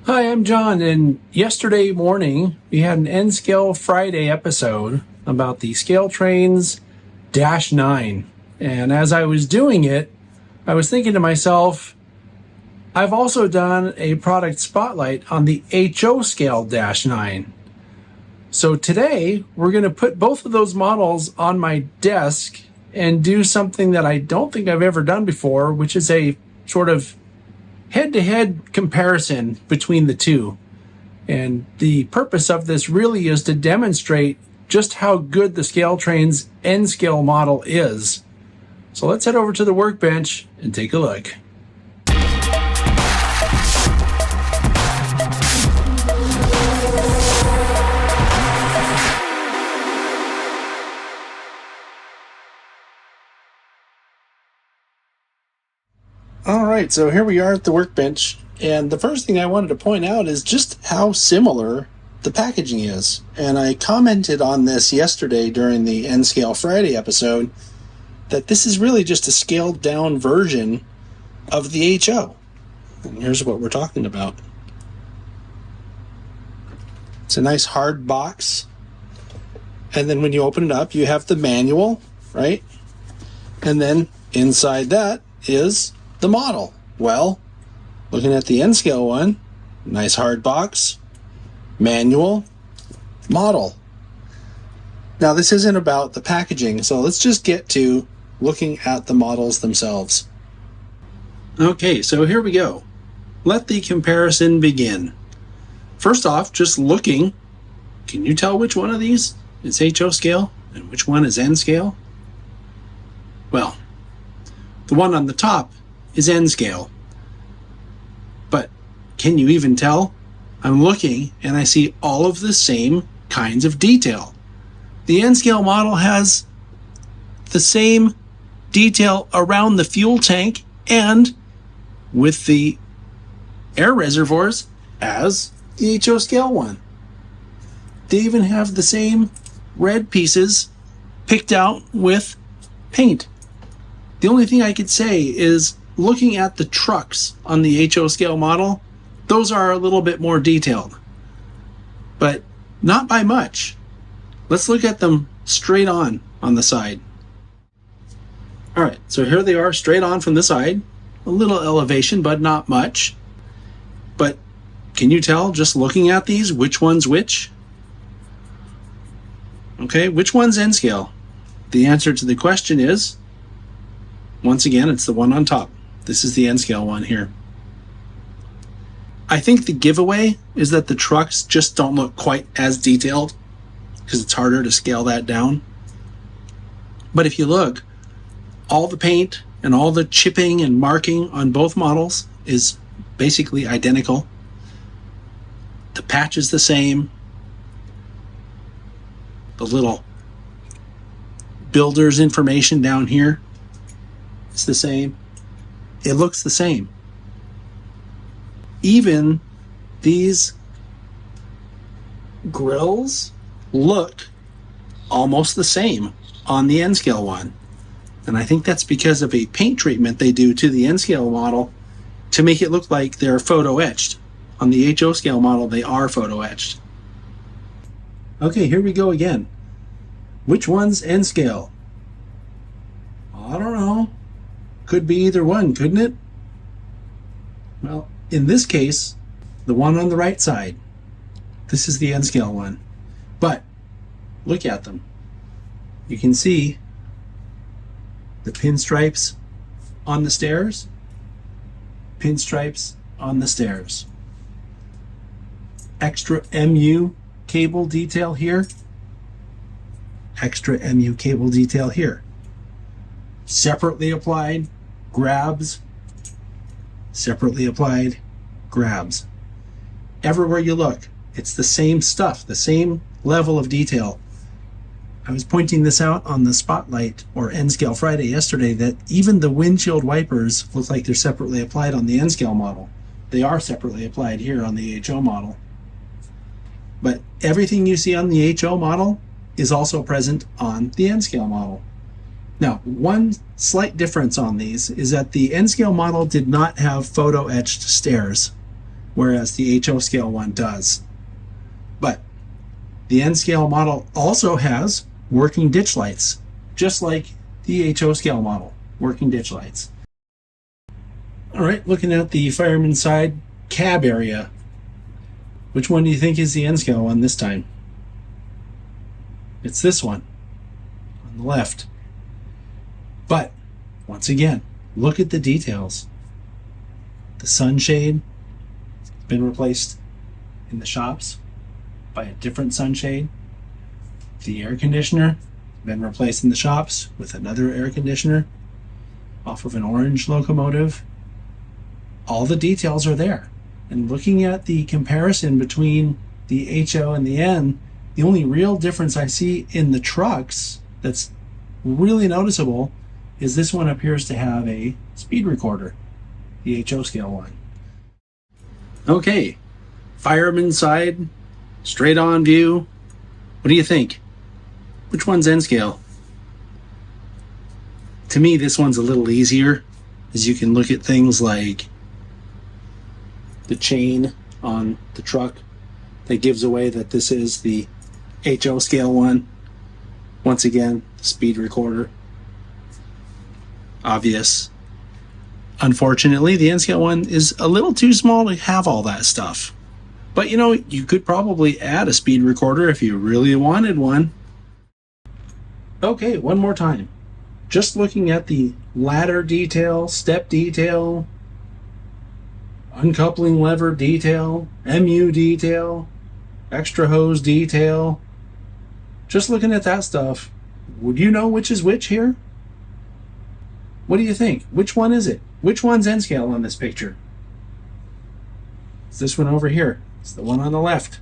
Hi, I'm John, and yesterday morning we had an N-Scale Friday episode about the ScaleTrains -9. And as I was doing it, I was thinking to myself, I've also done a product spotlight on the HO Scale -9. So today we're going to put both of those models on my desk and do something that I don't think I've ever done before, which is a sort of head-to-head comparison between the two. And the purpose of this really is to demonstrate just how good the ScaleTrains N scale model is. So let's head over to the workbench and take a look. All right, so here we are at the workbench, and the first thing I wanted to point out is just how similar the packaging is. And I commented on this yesterday during the N-Scale Friday episode that this is really just a scaled down version of the HO. And here's what we're talking about. It's a nice hard box, and then when you open it up, you have the manual, right? And then inside that is the model. Well, looking at the N-Scale one, nice hard box, manual, model. Now this isn't about the packaging, so let's just get to looking at the models themselves. Okay, so here we go. Let the comparison begin. First off, just looking, can you tell which one of these is HO scale and which one is N scale? Well, the one on the top is N scale. But can you even tell? I'm looking and I see all of the same kinds of detail. The N scale model has the same detail around the fuel tank and with the air reservoirs as the HO scale one. They even have the same red pieces picked out with paint. The only thing I could say is looking at the trucks on the HO scale model, those are a little bit more detailed, but not by much. Let's look at them straight on the side. All right, so here they are straight on from the side. A little elevation, but not much. But can you tell just looking at these which one's which? Okay, which one's N scale? The answer to the question is, once again, it's the one on top. This is the N scale one here. I think the giveaway is that the trucks just don't look quite as detailed because it's harder to scale that down. But if you look, all the paint and all the chipping and marking on both models is basically identical. The patch is the same. The little builder's information down here is the same. It looks the same. Even these grills look almost the same on the N scale one. And I think that's because of a paint treatment they do to the N scale model to make it look like they're photo etched. On the HO scale model, they are photo etched. Okay, here we go again. Which one's N scale? I don't know. Could be either one, couldn't it? Well, in this case, the one on the right side, this is the N scale one. But look at them. You can see the pinstripes on the stairs, pinstripes on the stairs. Extra MU cable detail here, extra MU cable detail here. Separately applied grabs, separately applied grabs. Everywhere you look, it's the same stuff, the same level of detail. I was pointing this out on the Spotlight or N-Scale Friday yesterday that even the windshield wipers look like they're separately applied on the N-Scale model. They are separately applied here on the HO model. But everything you see on the HO model is also present on the N-Scale model. Now, one slight difference on these is that the N-Scale model did not have photo etched stairs. whereas the HO scale one does. But the N scale model also has working ditch lights, just like the HO scale model, working ditch lights. All right, looking at the fireman side cab area, which one do you think is the N scale one this time? It's this one on the left. But once again, look at the details. The sunshade has been replaced in the shops by a different sunshade. The air conditioner has been replaced in the shops with another air conditioner off of an orange locomotive. All the details are there. And looking at the comparison between the HO and the N, the only real difference I see in the trucks that's really noticeable is this one appears to have a speed recorder, the HO scale one. Okay, fireman side, straight on view. What do you think? Which one's N scale? To me, this one's a little easier, as you can look at things like the chain on the truck that gives away that this is the HO scale one. Once again, speed recorder. Obvious. Unfortunately, the N scale one is a little too small to have all that stuff. But you know, you could probably add a speed recorder if you really wanted one. Okay, one more time. Just looking at the ladder detail, step detail, uncoupling lever detail, MU detail, extra hose detail. Just looking at that stuff, would you know which is which here? What do you think? Which one is it? Which one's N scale on this picture? It's this one over here. It's the one on the left.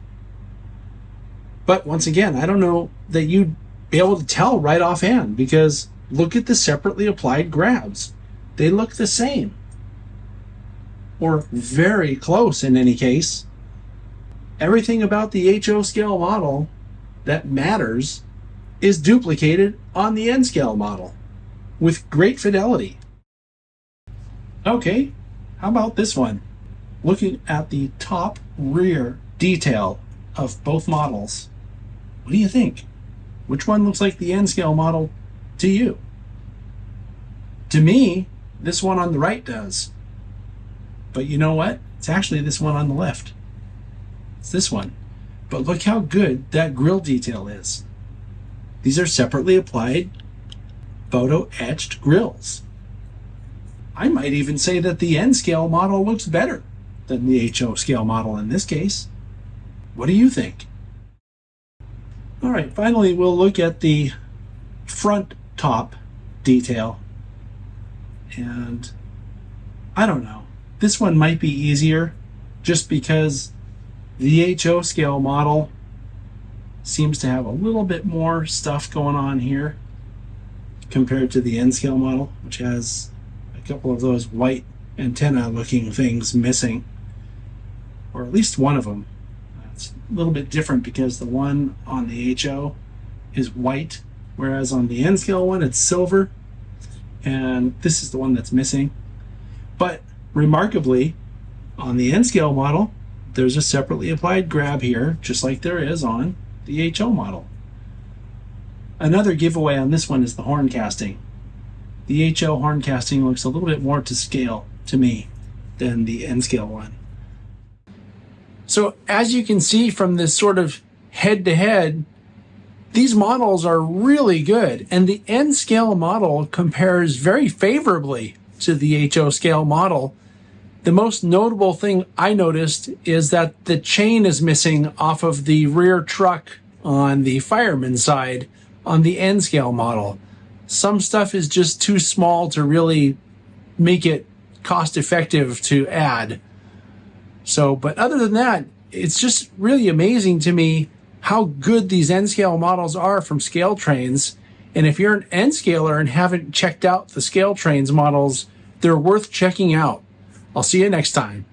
But once again, I don't know that you'd be able to tell right offhand, because look at the separately applied grabs. They look the same, or very close in any case. Everything about the HO scale model that matters is duplicated on the N scale model with great fidelity. Okay, how about this one? Looking at the top rear detail of both models, what do you think? Which one looks like the N scale model to you? To me, this one on the right does. But you know what? It's actually this one on the left. It's this one. But look how good that grill detail is. These are separately applied photo etched grills. I might even say that the N scale model looks better than the HO scale model in this case. What do you think? All right, finally we'll look at the front top detail. And I don't know. This one might be easier just because the HO scale model seems to have a little bit more stuff going on here compared to the N scale model, which has a couple of those white antenna looking things missing, or at least one of them. It's a little bit different because the one on the HO is white, whereas on the N scale one it's silver, and this is the one that's missing. But remarkably, on the N scale model, there's a separately applied grab here, just like there is on the HO model. Another giveaway on this one is the horn casting. The HO horn casting looks a little bit more to scale to me than the N scale one. So as you can see from this sort of head-to-head, these models are really good, and the N scale model compares very favorably to the HO scale model. The most notable thing I noticed is that the chain is missing off of the rear truck on the fireman side on the N scale model. Some stuff is just too small to really make it cost effective to add. So, but other than that, it's just really amazing to me how good these N scale models are from ScaleTrains. And if you're an N scaler and haven't checked out the ScaleTrains models, they're worth checking out. I'll see you next time.